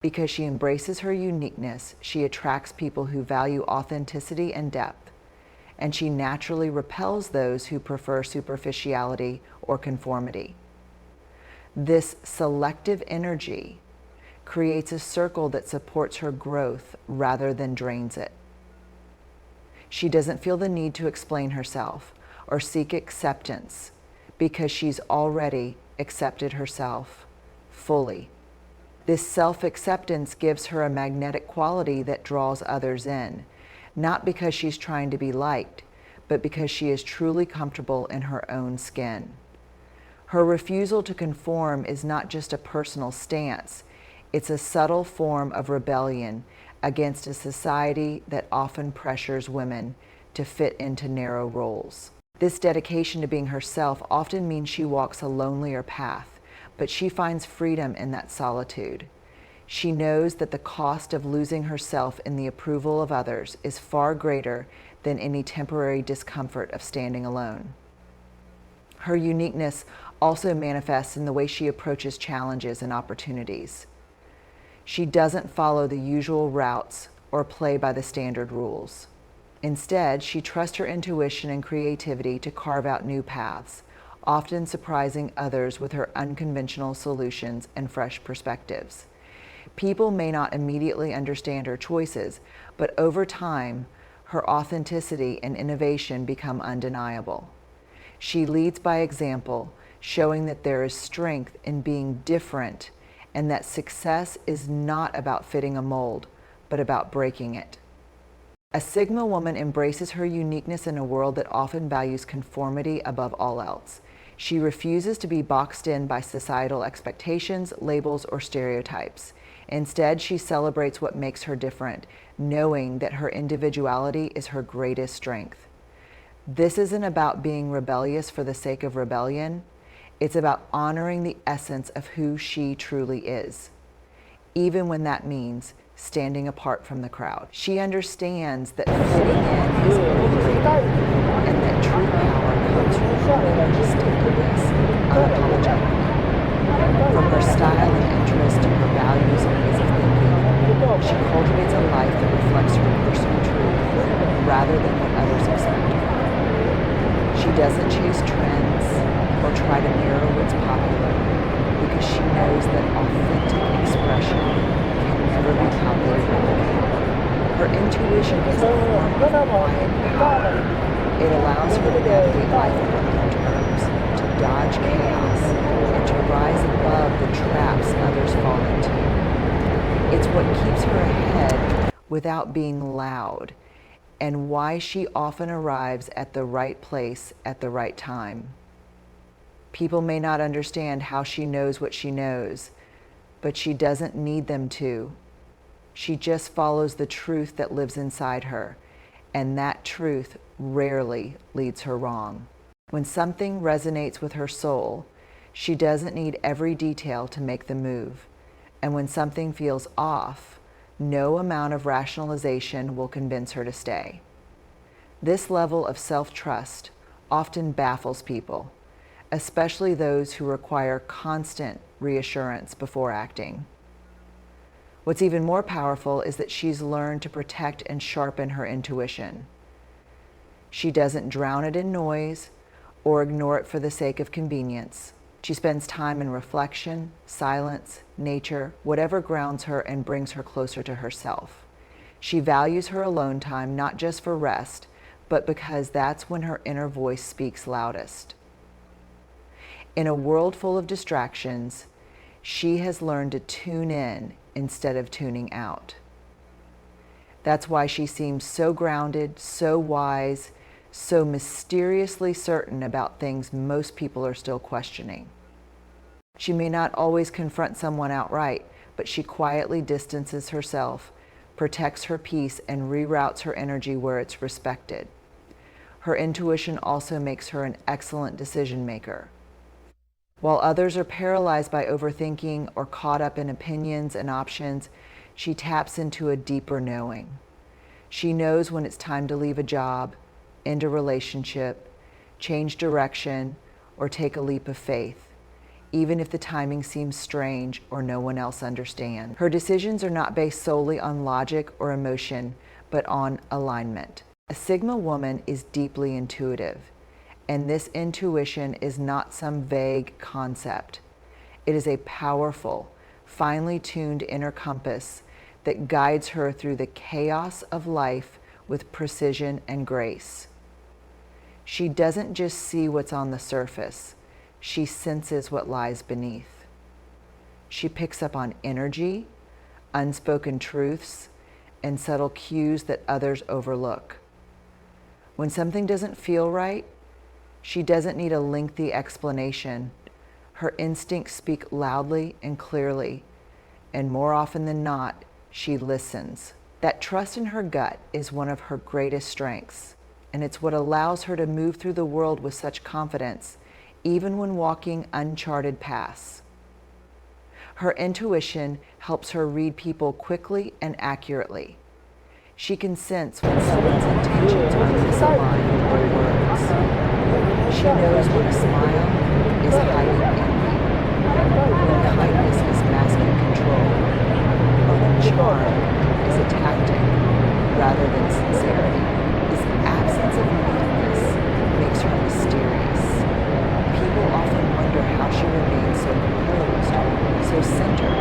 Because she embraces her uniqueness, she attracts people who value authenticity and depth, and she naturally repels those who prefer superficiality or conformity. This selective energy creates a circle that supports her growth rather than drains it. She doesn't feel the need to explain herself or seek acceptance because she's already accepted herself fully. This self-acceptance gives her a magnetic quality that draws others in, not because she's trying to be liked, but because she is truly comfortable in her own skin. Her refusal to conform is not just a personal stance, it's a subtle form of rebellion against a society that often pressures women to fit into narrow roles. This dedication to being herself often means she walks a lonelier path, but she finds freedom in that solitude. She knows that the cost of losing herself in the approval of others is far greater than any temporary discomfort of standing alone. Her uniqueness also manifests in the way she approaches challenges and opportunities. She doesn't follow the usual routes or play by the standard rules. Instead, she trusts her intuition and creativity to carve out new paths, often surprising others with her unconventional solutions and fresh perspectives. People may not immediately understand her choices, but over time, her authenticity and innovation become undeniable. She leads by example, showing that there is strength in being different and that success is not about fitting a mold, but about breaking it. A Sigma woman embraces her uniqueness in a world that often values conformity above all else. She refuses to be boxed in by societal expectations, labels, or stereotypes. Instead, she celebrates what makes her different, knowing that her individuality is her greatest strength. This isn't about being rebellious for the sake of rebellion. It's about honoring the essence of who she truly is, even when that means standing apart from the crowd. She understands that fitting in is overrated and that true power comes from holding distinctiveness unapologetically. From her style and interest to her values and ways of thinking, she cultivates a life that reflects her personal truth rather than what others expect of her. She doesn't chase trends or try to mirror what's popular because she knows that authentic expression can never be copied or replicated. Her intuition is a form of quiet power. It allows her to navigate life on her own terms, to dodge chaos, and to rise above the traps others fall into. It's what keeps her ahead without being loud, and why she often arrives at the right place at the right time. People may not understand how she knows what she knows, but she doesn't need them to. She just follows the truth that lives inside her, and that truth rarely leads her wrong. When something resonates with her soul, she doesn't need every detail to make the move. And when something feels off, no amount of rationalization will convince her to stay. This level of self-trust often baffles people, especially those who require constant reassurance before acting. What's even more powerful is that she's learned to protect and sharpen her intuition. She doesn't drown it in noise or ignore it for the sake of convenience. She spends time in reflection, silence, nature, whatever grounds her and brings her closer to herself. She values her alone time not just for rest, but because that's when her inner voice speaks loudest. In a world full of distractions, she has learned to tune in instead of tuning out. That's why she seems so grounded, so wise, so mysteriously certain about things most people are still questioning. She may not always confront someone outright, but she quietly distances herself, protects her peace, and reroutes her energy where it's respected. Her intuition also makes her an excellent decision maker. While others are paralyzed by overthinking or caught up in opinions and options, she taps into a deeper knowing. She knows when it's time to leave a job, end a relationship, change direction, or take a leap of faith, even if the timing seems strange or no one else understands. Her decisions are not based solely on logic or emotion, but on alignment. A Sigma woman is deeply intuitive, and this intuition is not some vague concept. It is a powerful, finely tuned inner compass that guides her through the chaos of life with precision and grace. She doesn't just see what's on the surface, she senses what lies beneath. She picks up on energy, unspoken truths, and subtle cues that others overlook. When something doesn't feel right, she doesn't need a lengthy explanation. Her instincts speak loudly and clearly, and more often than not, she listens. That trust in her gut is one of her greatest strengths, and it's what allows her to move through the world with such confidence, even when walking uncharted paths. Her intuition helps her read people quickly and accurately. She can sense when someone's intentions are misaligned or words. She knows when a smile is hiding envy, when kindness is masking control, or when charm is a tactic rather than sincerity. This absence of neatness makes her mysterious. People often wonder how she remains so composed, so centered,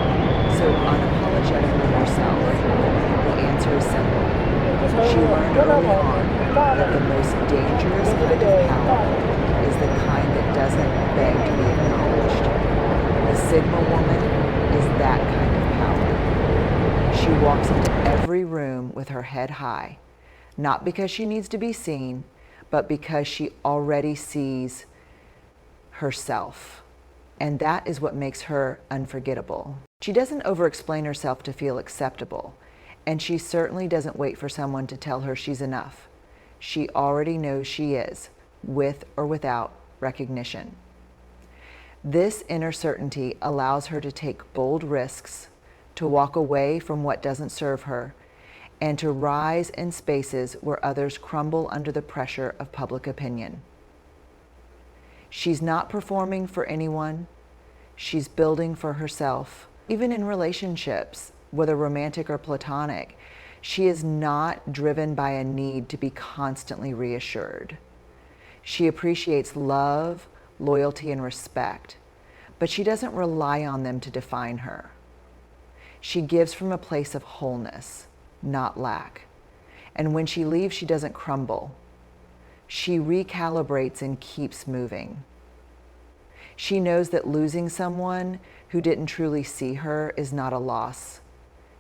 so unapologetically herself. The answer is simple. She learned early on that the most dangerous kind of power is the kind that doesn't beg to be acknowledged. The Sigma woman is that kind of power. She walks into every room with her head high, not because she needs to be seen, but because she already sees herself. And that is what makes her unforgettable. She doesn't over-explain herself to feel acceptable, and she certainly doesn't wait for someone to tell her she's enough. She already knows she is, with or without recognition. This inner certainty allows her to take bold risks, to walk away from what doesn't serve her, and to rise in spaces where others crumble under the pressure of public opinion. She's not performing for anyone. She's building for herself. Even in relationships, whether romantic or platonic, she is not driven by a need to be constantly reassured. She appreciates love, loyalty, and respect, but she doesn't rely on them to define her. She gives from a place of wholeness, not lack. And when she leaves, she doesn't crumble. She recalibrates and keeps moving. She knows that losing someone who didn't truly see her is not a loss.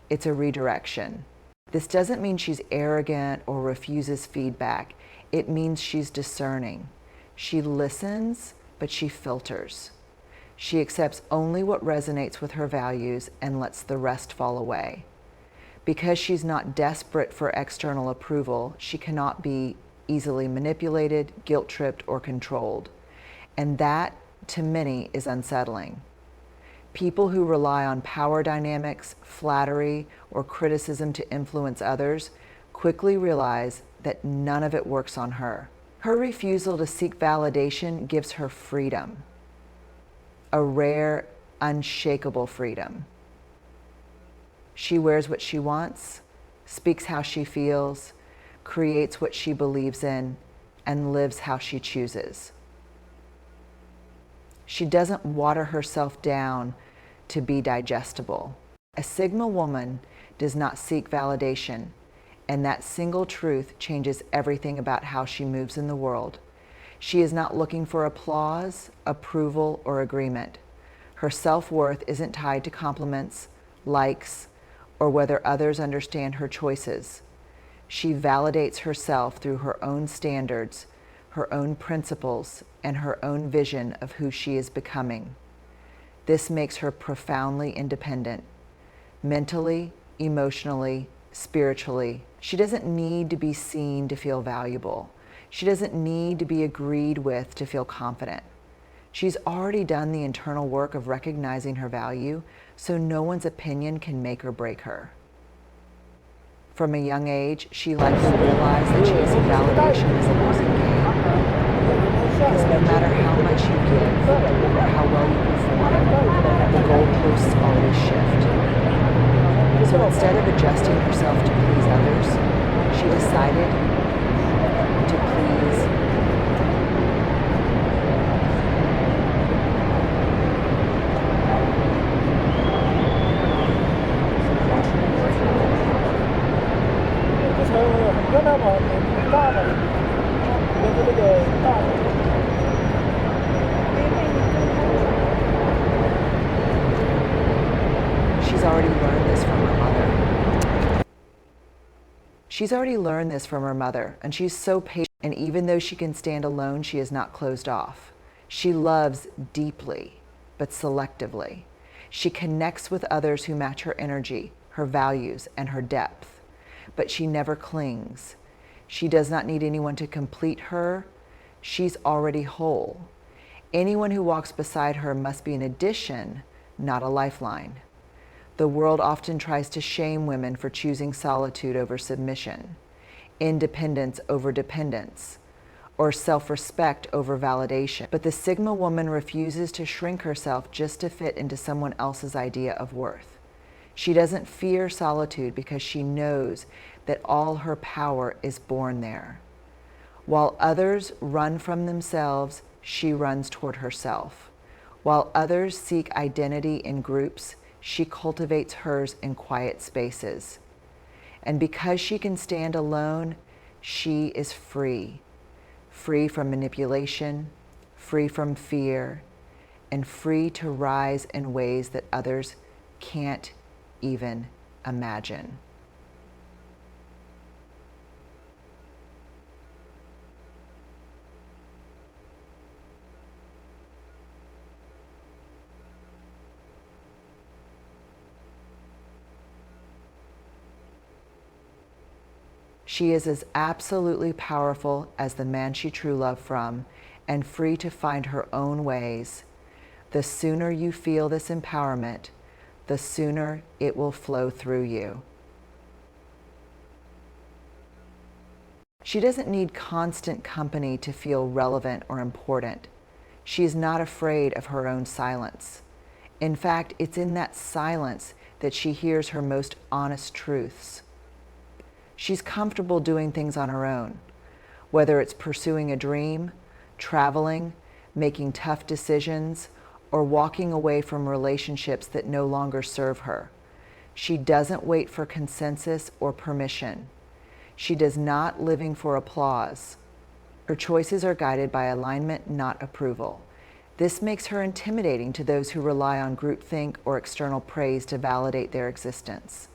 It's a redirection. This doesn't mean she's arrogant or refuses feedback. It means she's discerning. She listens, but she filters. She accepts only what resonates with her values and lets the rest fall away. Because she's not desperate for external approval, she cannot be easily manipulated, guilt-tripped, or controlled. And that, to many, is unsettling. People who rely on power dynamics, flattery, or criticism to influence others quickly realize that none of it works on her. Her refusal to seek validation gives her freedom, a rare, unshakable freedom. She wears what she wants, speaks how she feels, creates what she believes in, and lives how she chooses. She doesn't water herself down to be digestible. A Sigma woman does not seek validation, and that single truth changes everything about how she moves in the world. She is not looking for applause, approval, or agreement. Her self-worth isn't tied to compliments, likes, or whether others understand her choices. She validates herself through her own standards, her own principles, and her own vision of who she is becoming. This makes her profoundly independent, mentally, emotionally, spiritually. She doesn't need to be seen to feel valuable. She doesn't need to be agreed with to feel confident. She's already done the internal work of recognizing her value, so no one's opinion can make or break her. From a young age, she likely realized that chasing validation is a losing game. Because no matter how much you give or how well you perform, The goalposts always shift. So instead of adjusting herself to please others, she decided to please She's already learned this from her mother. She's already learned this from her mother, and she's so patient. And even though she can stand alone, she is not closed off. She loves deeply, but selectively. She connects with others who match her energy, her values, and her depth. But she never clings. She does not need anyone to complete her. She's already whole. Anyone who walks beside her must be an addition, not a lifeline. The world often tries to shame women for choosing solitude over submission, independence over dependence, or self-respect over validation. But the Sigma woman refuses to shrink herself just to fit into someone else's idea of worth. She doesn't fear solitude because she knows that all her power is born there. While others run from themselves, she runs toward herself. While others seek identity in groups, she cultivates hers in quiet spaces. And because she can stand alone, she is free. Free from manipulation, free from fear, and free to rise in ways that others can't even imagine. She is as absolutely powerful as the man she true loved from, and free to find her own ways. The sooner you feel this empowerment, the sooner it will flow through you. She doesn't need constant company to feel relevant or important. She is not afraid of her own silence. In fact, it's in that silence that she hears her most honest truths. She's comfortable doing things on her own, whether it's pursuing a dream, traveling, making tough decisions, or walking away from relationships that no longer serve her. She doesn't wait for consensus or permission. She does not living for applause. Her choices are guided by alignment, not approval. This makes her intimidating to those who rely on groupthink or external praise to validate their existence.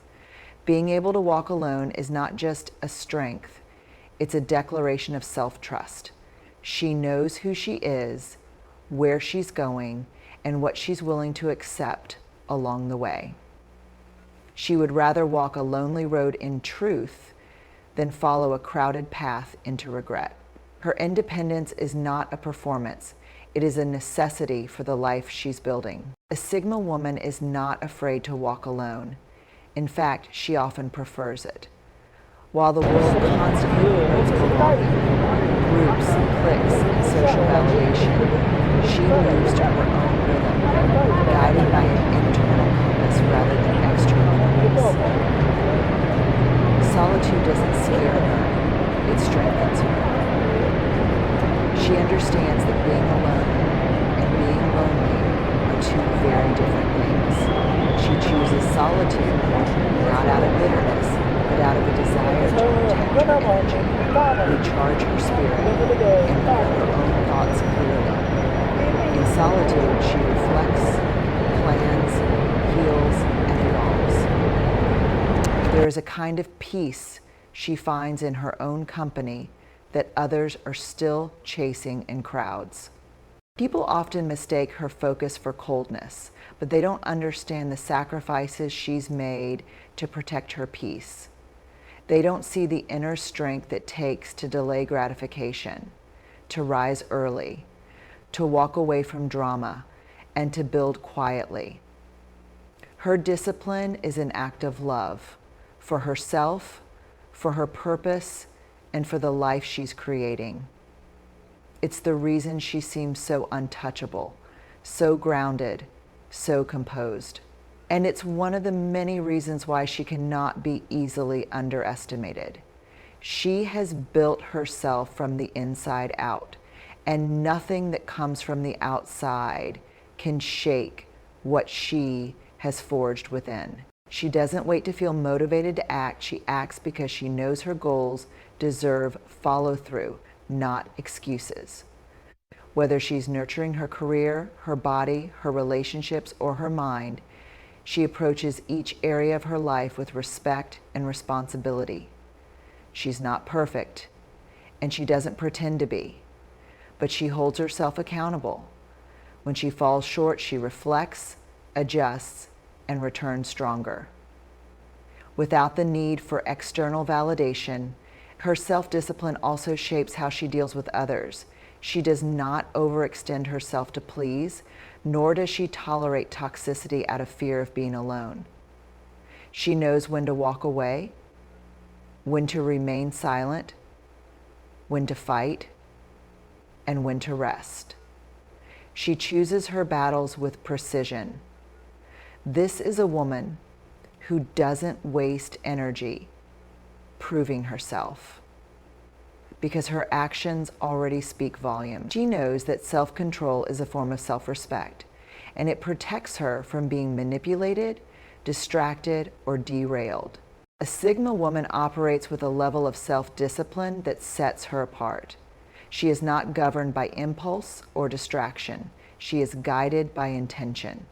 Being able to walk alone is not just a strength, it's a declaration of self-trust. She knows who she is, where she's going, and what she's willing to accept along the way. She would rather walk a lonely road in truth than follow a crowded path into regret. Her independence is not a performance. It is a necessity for the life she's building. A Sigma woman is not afraid to walk alone. In fact, she often prefers it. While the world constantly promotes belonging, groups, cliques, and social validation, she moves to her own rhythm, guided by an internal compass rather than external noise. Solitude doesn't scare her, it strengthens her. She understands that being alone and being lonely are two very different things. She chooses solitude, not out of bitterness, but out of a desire to protect her energy, recharge her spirit, and hear her own thoughts clearly. In solitude, she reflects, plans, heals, and evolves. There is a kind of peace she finds in her own company that others are still chasing in crowds. People often mistake her focus for coldness, but they don't understand the sacrifices she's made to protect her peace. They don't see the inner strength it takes to delay gratification, to rise early, to walk away from drama, and to build quietly. Her discipline is an act of love for herself, for her purpose, and for the life she's creating. It's the reason she seems so untouchable, so grounded, so composed. And it's one of the many reasons why she cannot be easily underestimated. She has built herself from the inside out, and nothing that comes from the outside can shake what she has forged within. She doesn't wait to feel motivated to act. She acts because she knows her goals deserve follow through, not excuses. Whether she's nurturing her career, her body, her relationships, or her mind, she approaches each area of her life with respect and responsibility. She's not perfect, and she doesn't pretend to be, but she holds herself accountable. When she falls short, she reflects, adjusts, and returns stronger. Without the need for external validation, her self-discipline also shapes how she deals with others. She does not overextend herself to please, nor does she tolerate toxicity out of fear of being alone. She knows when to walk away, when to remain silent, when to fight, and when to rest. She chooses her battles with precision. This is a woman who doesn't waste energy proving herself, because her actions already speak volumes. She knows that self-control is a form of self-respect, and it protects her from being manipulated, distracted, or derailed. A Sigma woman operates with a level of self-discipline that sets her apart. She is not governed by impulse or distraction. She is guided by intention.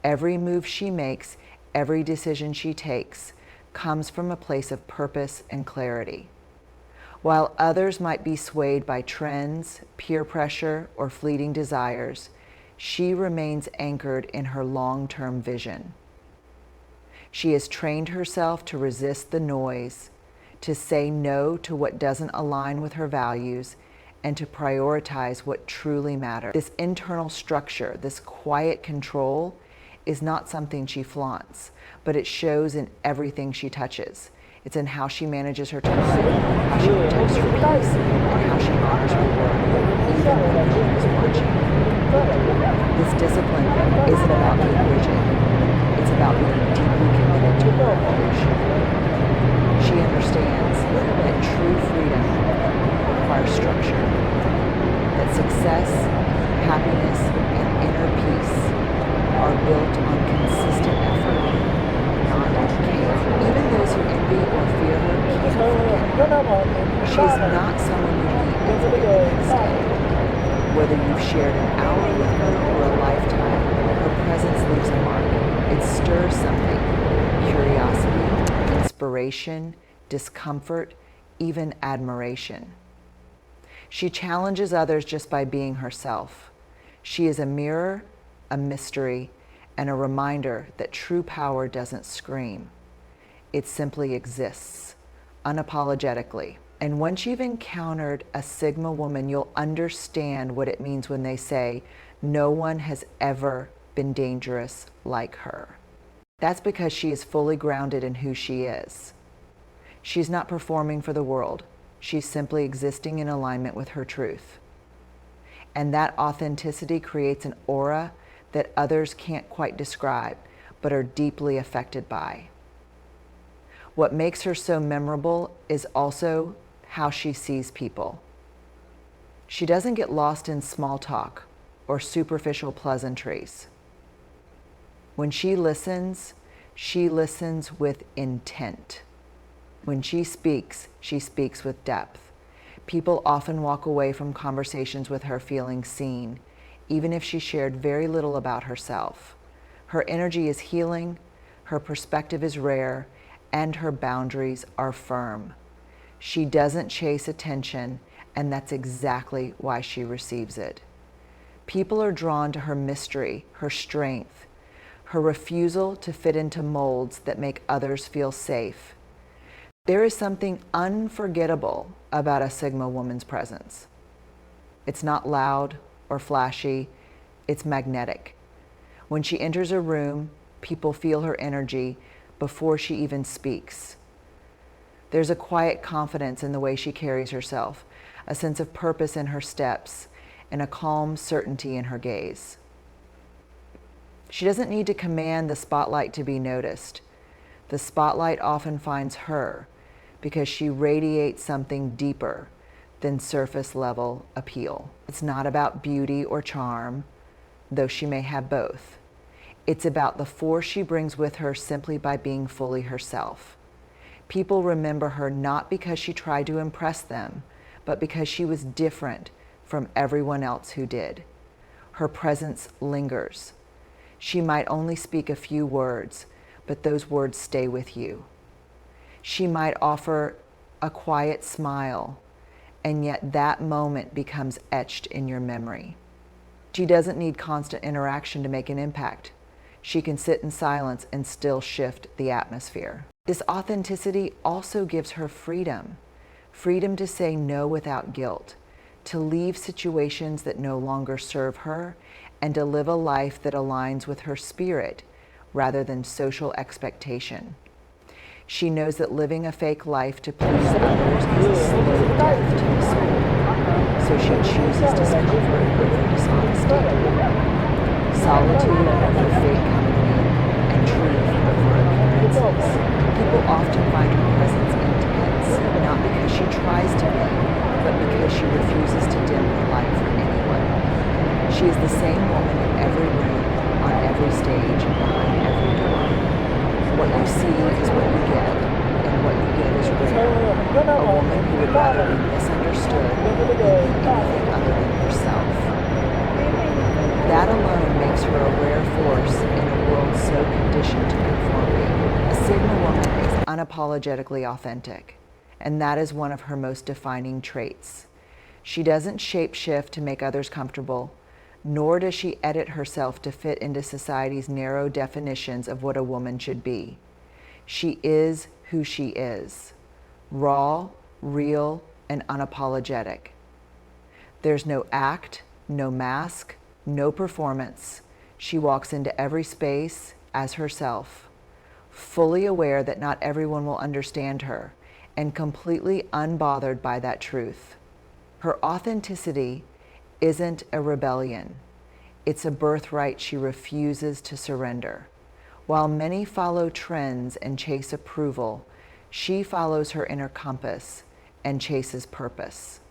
Every move she makes, every decision she takes, comes from a place of purpose and clarity. While others might be swayed by trends, peer pressure, or fleeting desires, she remains anchored in her long-term vision. She has trained herself to resist the noise, to say no to what doesn't align with her values, and to prioritize what truly matters. This internal structure, this quiet control, is not something she flaunts, but it shows in everything she touches. It's in how she manages her time, how she protects her peace, and how she honors her work, even when no one is watching. This discipline isn't about being rigid. It's about being deeply committed to her approach. She understands that true freedom requires structure, that success, happiness, and inner peace are built on consistent effort, not decay. Even those who envy or fear her can't forget. She is not someone you meet every day. Whether you've shared an hour with her or a lifetime, her presence leaves a mark. It stirs something: curiosity, inspiration, discomfort, even admiration. She challenges others just by being herself. She is a mirror, a mystery, and a reminder that true power doesn't scream. It simply exists, unapologetically. And once you've encountered a Sigma woman, you'll understand what it means when they say, "No one has ever been dangerous like her." That's because she is fully grounded in who she is. She's not performing for the world. She's simply existing in alignment with her truth. And that authenticity creates an aura that others can't quite describe, but are deeply affected by. What makes her so memorable is also how she sees people. She doesn't get lost in small talk or superficial pleasantries. When she listens with intent. When she speaks with depth. People often walk away from conversations with her feeling seen, even if she shared very little about herself. Her energy is healing, her perspective is rare, and her boundaries are firm. She doesn't chase attention, and that's exactly why she receives it. People are drawn to her mystery, her strength, her refusal to fit into molds that make others feel safe. There is something unforgettable about a Sigma woman's presence. It's not loud or flashy, it's magnetic. When she enters a room, people feel her energy before she even speaks. There's a quiet confidence in the way she carries herself, a sense of purpose in her steps, and a calm certainty in her gaze. She doesn't need to command the spotlight to be noticed. The spotlight often finds her because she radiates something deeper than surface level appeal. It's not about beauty or charm, though she may have both. It's about the force she brings with her simply by being fully herself. People remember her not because she tried to impress them, but because she was different from everyone else who did. Her presence lingers. She might only speak a few words, but those words stay with you. She might offer a quiet smile, and yet that moment becomes etched in your memory. She doesn't need constant interaction to make an impact. She can sit in silence and still shift the atmosphere. This authenticity also gives her freedom. Freedom to say no without guilt, to leave situations that no longer serve her, and to live a life that aligns with her spirit rather than social expectation. She knows that living a fake life to please others is a slow death to the soul, so she chooses discomfort over dishonesty, solitude over fake company, and truth over appearances. People often find her presence intense, not because she tries to be, but because she refuses to dim the light for anyone. She is the same woman in every room, on every stage, behind every door. What you see is what you get, and what you get is rare. A woman who would rather be misunderstood than be anything other than herself. That alone makes her a rare force in a world so conditioned to conformity. A Sigma woman is unapologetically authentic, and that is one of her most defining traits. She doesn't shapeshift to make others comfortable, nor does she edit herself to fit into society's narrow definitions of what a woman should be. She is who she is, raw, real, and unapologetic. There's no act, no mask, no performance. She walks into every space as herself, fully aware that not everyone will understand her, and completely unbothered by that truth. Her authenticity isn't a rebellion. It's a birthright she refuses to surrender. While many follow trends and chase approval, she follows her inner compass and chases purpose.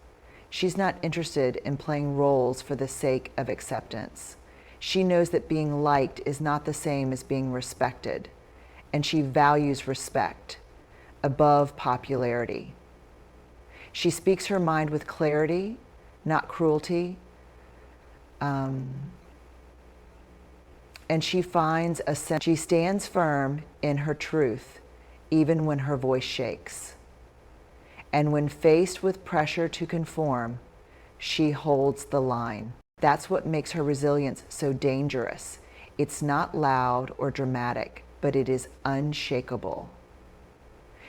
She's not interested in playing roles for the sake of acceptance. She knows that being liked is not the same as being respected, and she values respect above popularity. She speaks her mind with clarity, not cruelty, and she finds a sense. She stands firm in her truth, even when her voice shakes. And when faced with pressure to conform, she holds the line. That's what makes her resilience so dangerous. It's not loud or dramatic, but it is unshakable.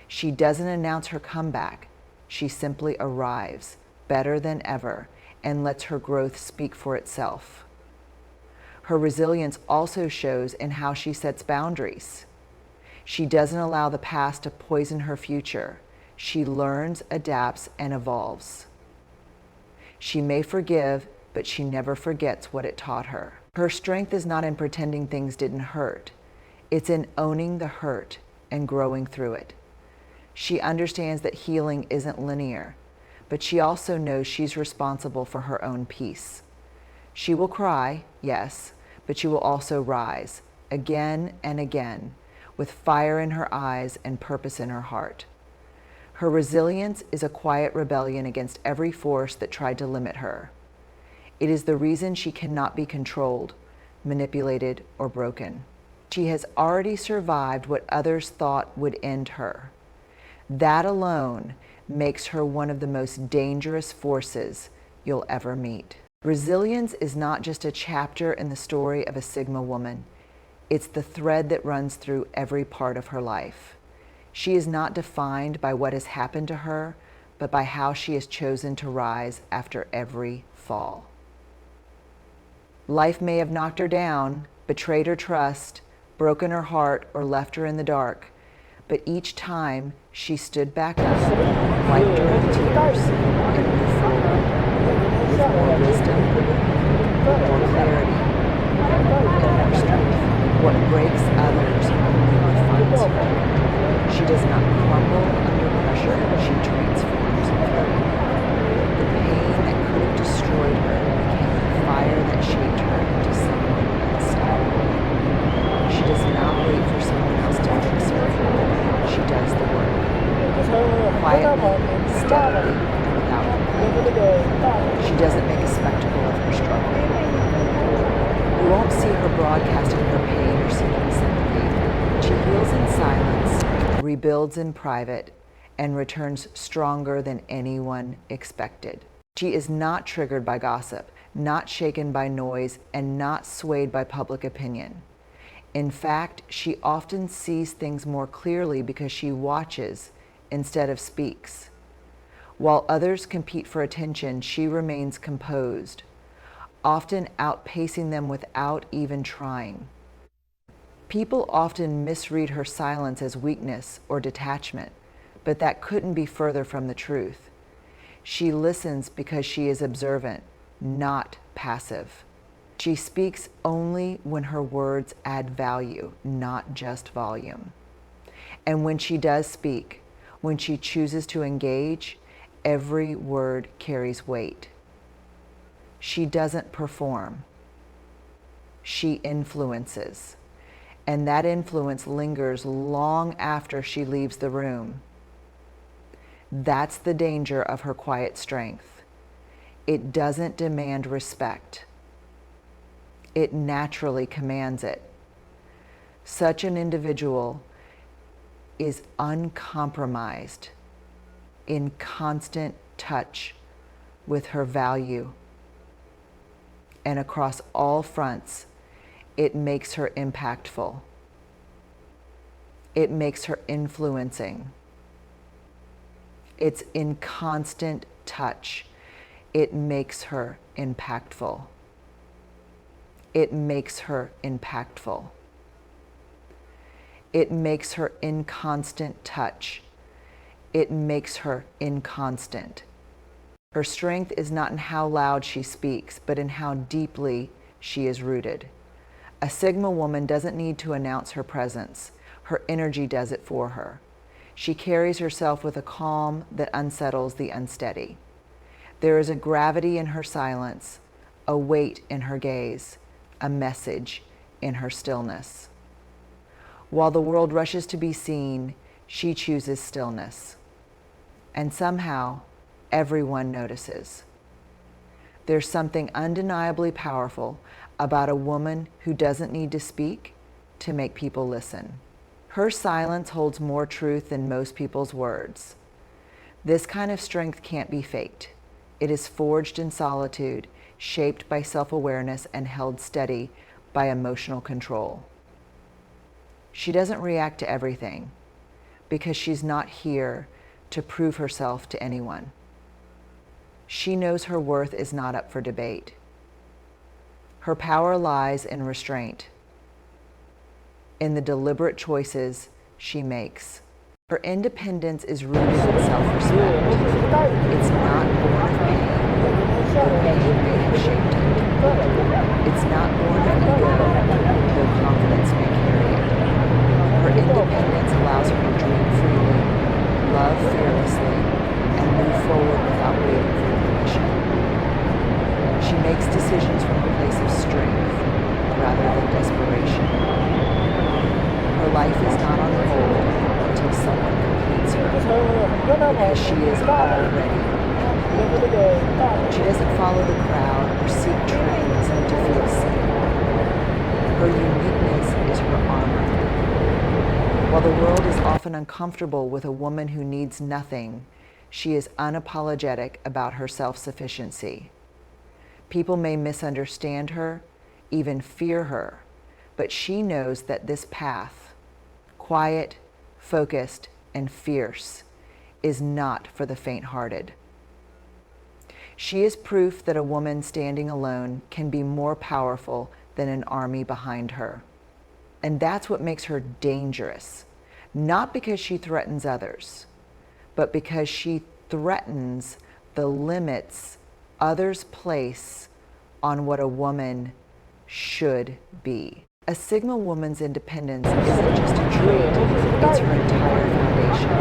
She doesn't announce her comeback. She simply arrives, better than ever, and lets her growth speak for itself. Her resilience also shows in how she sets boundaries. She doesn't allow the past to poison her future. She learns, adapts, and evolves. She may forgive, but she never forgets what it taught her. Her strength is not in pretending things didn't hurt. It's in owning the hurt and growing through it. She understands that healing isn't linear, but she also knows she's responsible for her own peace. She will cry, yes, but she will also rise again and again with fire in her eyes and purpose in her heart. Her resilience is a quiet rebellion against every force that tried to limit her. It is the reason she cannot be controlled, manipulated, or broken. She has already survived what others thought would end her. That alone makes her one of the most dangerous forces you'll ever meet. Resilience is not just a chapter in the story of a Sigma woman. It's the thread that runs through every part of her life. She is not defined by what has happened to her, but by how she has chosen to rise after every fall. Life may have knocked her down, betrayed her trust, broken her heart, or left her in the dark, but each time she stood back up, wiped away tears, and moved forward with more wisdom, more clarity, and more strength. What breaks others only refines her. She does not crumble under pressure, she transforms through it. The pain that could have destroyed her became the fire that shaped her into someone unstoppable. She does not wait for someone else to fix her. She does the work. Quietly, steadily, and without complaint. She doesn't make a spectacle of her struggle. You won't see her broadcasting her pain or seeking sympathy. She heals in silence, rebuilds in private, and returns stronger than anyone expected. She is not triggered by gossip, not shaken by noise, and not swayed by public opinion. In fact, she often sees things more clearly because she watches instead of speaks. While others compete for attention, she remains composed, often outpacing them without even trying. People often misread her silence as weakness or detachment, but that couldn't be further from the truth. She listens because she is observant, not passive. She speaks only when her words add value, not just volume. And when she does speak, when she chooses to engage, every word carries weight. She doesn't perform. She influences. And that influence lingers long after she leaves the room. That's the danger of her quiet strength. It doesn't demand respect. It naturally commands it. Such an individual is uncompromised, in constant touch with her value. And across all fronts, it makes her impactful. It makes her influencing. It's in constant touch. It makes her impactful. It makes her impactful. It makes her in constant touch. It makes her inconstant. Her strength is not in how loud she speaks, but in how deeply she is rooted. A Sigma woman doesn't need to announce her presence. Her energy does it for her. She carries herself with a calm that unsettles the unsteady. There is a gravity in her silence, a weight in her gaze, a message in her stillness. While the world rushes to be seen, she chooses stillness. And somehow, everyone notices. There's something undeniably powerful about a woman who doesn't need to speak to make people listen. Her silence holds more truth than most people's words. This kind of strength can't be faked. It is forged in solitude, shaped by self-awareness, and held steady by emotional control. She doesn't react to everything because she's not here to prove herself to anyone. She knows her worth is not up for debate. Her power lies in restraint, in the deliberate choices she makes. Her independence is rooted in self-respect. It's not born of pain. The pain may have shaped it. It's not born of ego, though confidence may carry it. Her independence allows her to dream freely, love fearlessly, and move forward without waiting for permission. She makes decisions from a place of strength rather than desperation. Her life is not on hold until someone completes her, because she is already complete. She doesn't follow the crowd or seek trends to feel seen. Her uniqueness is her armor. While the world is often uncomfortable with a woman who needs nothing, she is unapologetic about her self-sufficiency. People may misunderstand her, even fear her, but she knows that this path, quiet, focused, and fierce, is not for the faint-hearted. She is proof that a woman standing alone can be more powerful than an army behind her. And that's what makes her dangerous, not because she threatens others, but because she threatens the limits others place on what a woman should be. A Sigma woman's independence isn't just a trait, it's her entire foundation.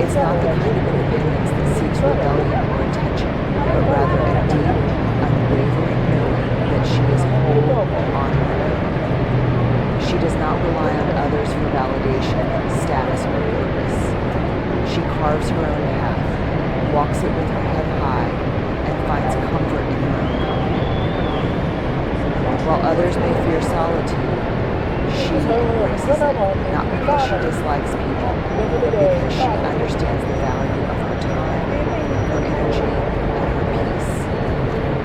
It's not the kind of independence that seeks rebellion or attention, but rather a deep, unwavering knowing that she is whole on her own. She does not rely on others for validation, status, or purpose. She carves her own path, walks it with her head high, and finds comfort in her own company. While others may fear solitude, she embraces it, not because she dislikes people, but because she understands the value of her time, her energy, and her peace.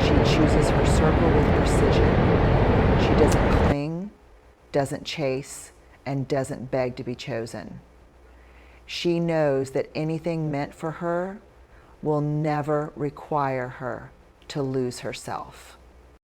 She chooses her circle with precision. She doesn't cling, doesn't chase, and doesn't beg to be chosen. She knows that anything meant for her will never require her to lose herself.